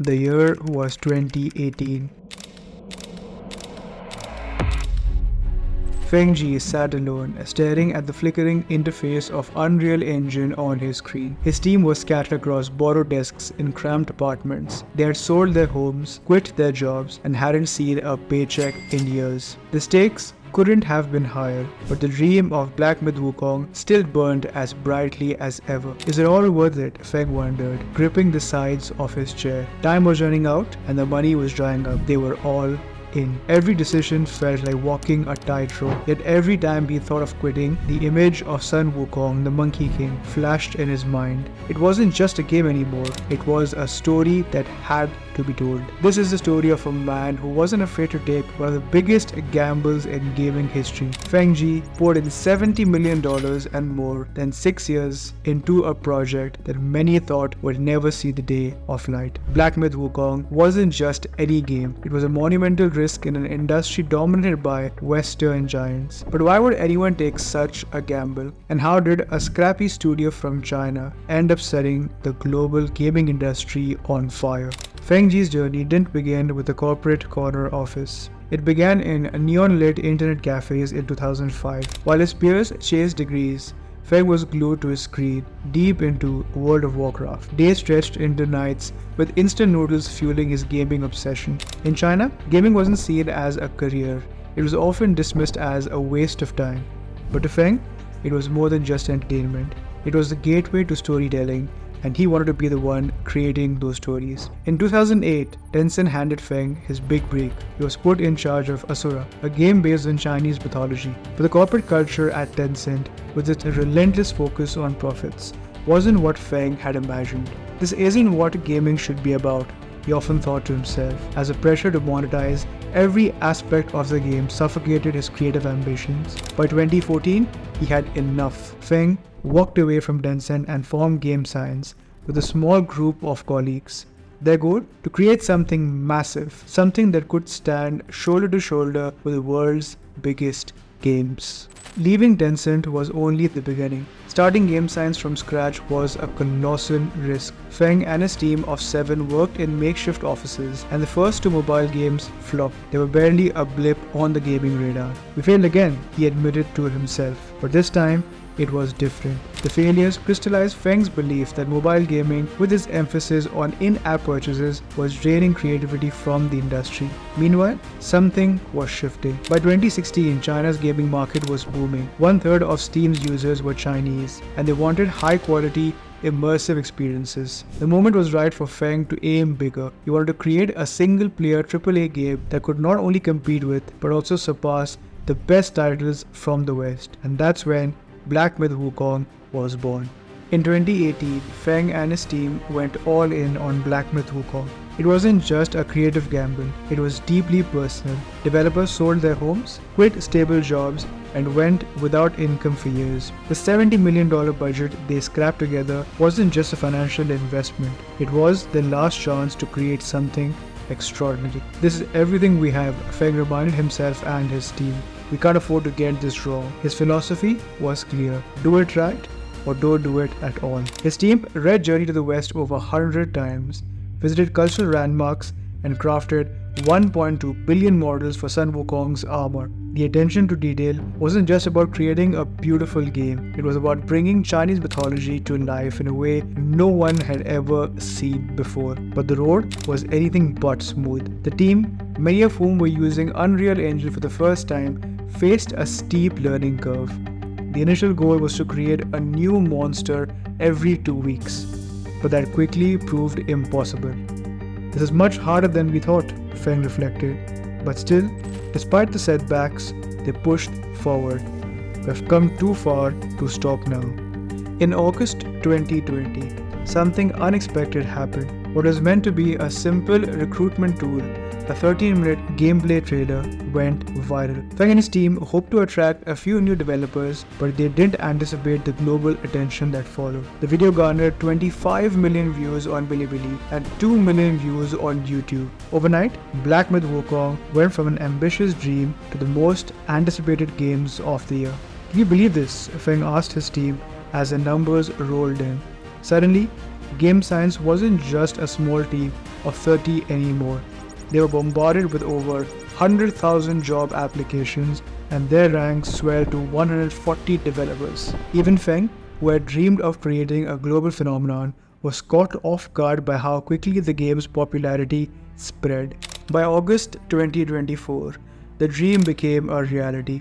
The year was 2018. Feng Ji sat alone, staring at the flickering interface of Unreal Engine on his screen. His team was scattered across borrowed desks in cramped apartments. They had sold their homes, quit their jobs, and hadn't seen a paycheck in years. The stakes couldn't have been higher, but the dream of Black Myth Wukong still burned as brightly as ever. Is it all worth it? Feng wondered, gripping the sides of his chair. Time was running out, and the money was drying up. They were all in. Every decision felt like walking a tightrope, yet every time he thought of quitting, the image of Sun Wukong, the Monkey King, flashed in his mind. It wasn't just a game anymore, it was a story that had to be told. This is the story of a man who wasn't afraid to take one of the biggest gambles in gaming history. Feng Ji poured in $70 million and more than 6 years into a project that many thought would never see the day of light. Black Myth Wukong wasn't just any game, it was a monumental risk in an industry dominated by Western giants. But why would anyone take such a gamble? And how did a scrappy studio from China end up setting the global gaming industry on fire? Feng Ji's journey didn't begin with a corporate corner office. It began in neon-lit internet cafes in 2005. While his peers chased degrees, Feng was glued to his screen, deep into World of Warcraft. Days stretched into nights, with instant noodles fueling his gaming obsession. In China, gaming wasn't seen as a career. It was often dismissed as a waste of time. But to Feng, it was more than just entertainment. It was the gateway to storytelling, and he wanted to be the one creating those stories. In 2008, Tencent handed Feng his big break. He was put in charge of Asura, a game based on Chinese mythology. But the corporate culture at Tencent, with its relentless focus on profits, wasn't what Feng had imagined. This isn't what gaming should be about, he often thought to himself, as the pressure to monetize every aspect of the game suffocated his creative ambitions. By 2014, he had enough. Feng walked away from Tencent and formed Game Science with a small group of colleagues. Their goal? To create something massive, something that could stand shoulder to shoulder with the world's biggest games. Leaving Tencent was only the beginning. Starting Game Science from scratch was a colossal risk. Feng and his team of 7 worked in makeshift offices, and the first 2 mobile games flopped. They were barely a blip on the gaming radar. We failed again, he admitted to himself. But this time, it was different. The failures crystallized Feng's belief that mobile gaming, with its emphasis on in-app purchases, was draining creativity from the industry. Meanwhile, something was shifting. By 2016, China's gaming market was booming. 1/3 of Steam's users were Chinese, and they wanted high-quality, immersive experiences. The moment was right for Feng to aim bigger. He wanted to create a single-player AAA game that could not only compete with, but also surpass the best titles from the West. And that's when Black Myth Wukong was born. In 2018, Feng and his team went all in on Black Myth Wukong. It wasn't just a creative gamble, it was deeply personal. Developers sold their homes, quit stable jobs, and went without income for years. The $70 million budget they scrapped together wasn't just a financial investment, it was their last chance to create something extraordinary. This is everything we have, Feng reminded himself and his team. We can't afford to get this wrong. His philosophy was clear. Do it right or don't do it at all. His team read Journey to the West over 100 times, visited cultural landmarks, and crafted 1.2 billion models for Sun Wukong's armor. The attention to detail wasn't just about creating a beautiful game, it was about bringing Chinese mythology to life in a way no one had ever seen before. But the road was anything but smooth. The team, many of whom were using Unreal Engine for the first time, faced a steep learning curve. The initial goal was to create a new monster every 2 weeks, but that quickly proved impossible. This is much harder than we thought, Feng reflected. But still, despite the setbacks, they pushed forward. We've come too far to stop now. In August 2020, something unexpected happened. What was meant to be a simple recruitment tool, a 13-minute gameplay trailer, went viral. Feng and his team hoped to attract a few new developers, but they didn't anticipate the global attention that followed. The video garnered 25 million views on Bilibili and 2 million views on YouTube. Overnight, Black Myth Wukong went from an ambitious dream to the most anticipated games of the year. Can you believe this? Feng asked his team as the numbers rolled in. Suddenly, Game Science wasn't just a small team of 30 anymore. They were bombarded with over 100,000 job applications, and their ranks swelled to 140 developers. Even Feng, who had dreamed of creating a global phenomenon, was caught off guard by how quickly the game's popularity spread. By August 2024, the dream became a reality.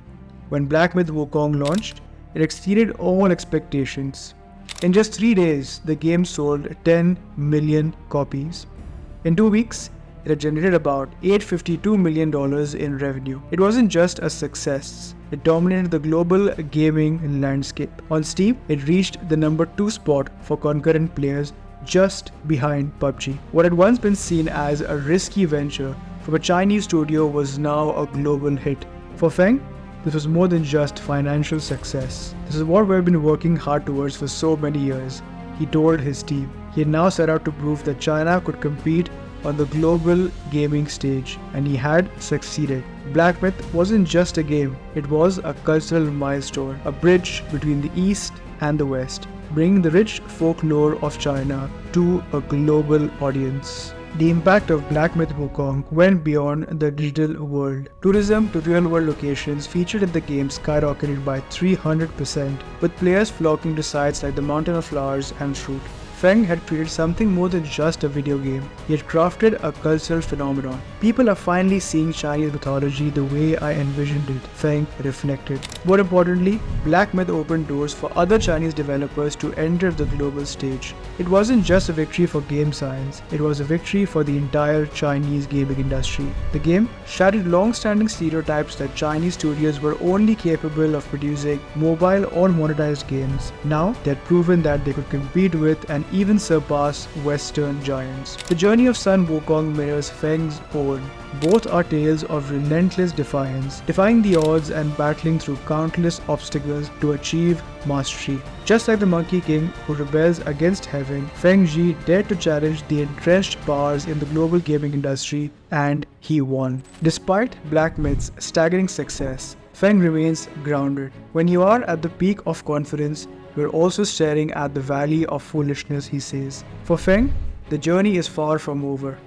When Black Myth Wukong launched, it exceeded all expectations. In just 3 days, the game sold 10 million copies. In 2 weeks, it had generated about $852 million in revenue. It wasn't just a success. It dominated the global gaming landscape. On Steam, it reached the number 2 spot for concurrent players, just behind PUBG. What had once been seen as a risky venture from a Chinese studio was now a global hit. For Feng, this was more than just financial success. This is what we've been working hard towards for so many years, he told his team. He had now set out to prove that China could compete on the global gaming stage, and he had succeeded. Black Myth wasn't just a game, it was a cultural milestone, a bridge between the East and the West, bringing the rich folklore of China to a global audience. The impact of Black Myth Wukong went beyond the digital world. Tourism to real-world locations featured in the game skyrocketed by 300%, with players flocking to sites like the Mountain of Flowers and Fruit. Feng had created something more than just a video game. He had crafted a cultural phenomenon. People are finally seeing Chinese mythology the way I envisioned it, Feng reflected. More importantly, Black Myth opened doors for other Chinese developers to enter the global stage. It wasn't just a victory for game science, it was a victory for the entire Chinese gaming industry. The game shattered long-standing stereotypes that Chinese studios were only capable of producing mobile or monetized games. Now, they had proven that they could compete with and even surpass Western giants. The journey of Sun Wukong mirrors Feng's own. Both are tales of relentless defiance, defying the odds and battling through countless obstacles to achieve mastery. Just like the Monkey King who rebels against heaven, Feng Ji dared to challenge the entrenched powers in the global gaming industry, and he won. Despite Black Myth's staggering success, Feng remains grounded. When you are at the peak of confidence, you're also staring at the valley of foolishness, he says. For Feng, the journey is far from over.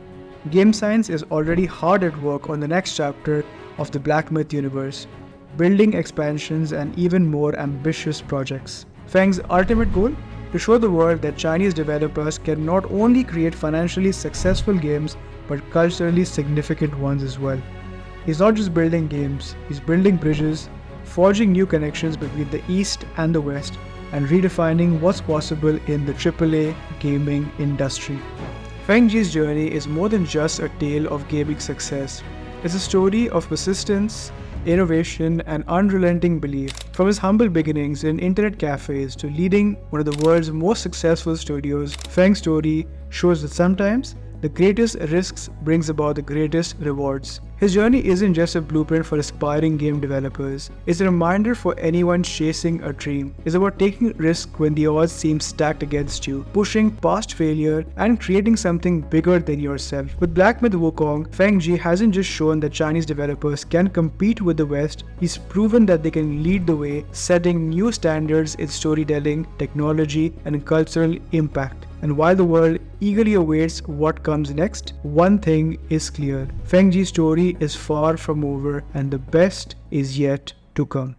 Game Science is already hard at work on the next chapter of the Black Myth universe, building expansions and even more ambitious projects. Feng's ultimate goal? To show the world that Chinese developers can not only create financially successful games, but culturally significant ones as well. He's not just building games, he's building bridges, forging new connections between the East and the West, and redefining what's possible in the AAA gaming industry. Feng Ji's journey is more than just a tale of gaming success. It's a story of persistence, innovation, and unrelenting belief. From his humble beginnings in internet cafes to leading one of the world's most successful studios, Feng's story shows that sometimes the greatest risks brings about the greatest rewards. His journey isn't just a blueprint for aspiring game developers. It's a reminder for anyone chasing a dream. It's about taking risks when the odds seem stacked against you, pushing past failure and creating something bigger than yourself. With Black Myth Wukong, Feng Ji hasn't just shown that Chinese developers can compete with the West, he's proven that they can lead the way, setting new standards in storytelling, technology, and cultural impact. And while the world eagerly awaits what comes next, one thing is clear. Feng Ji's story is far from over, and the best is yet to come.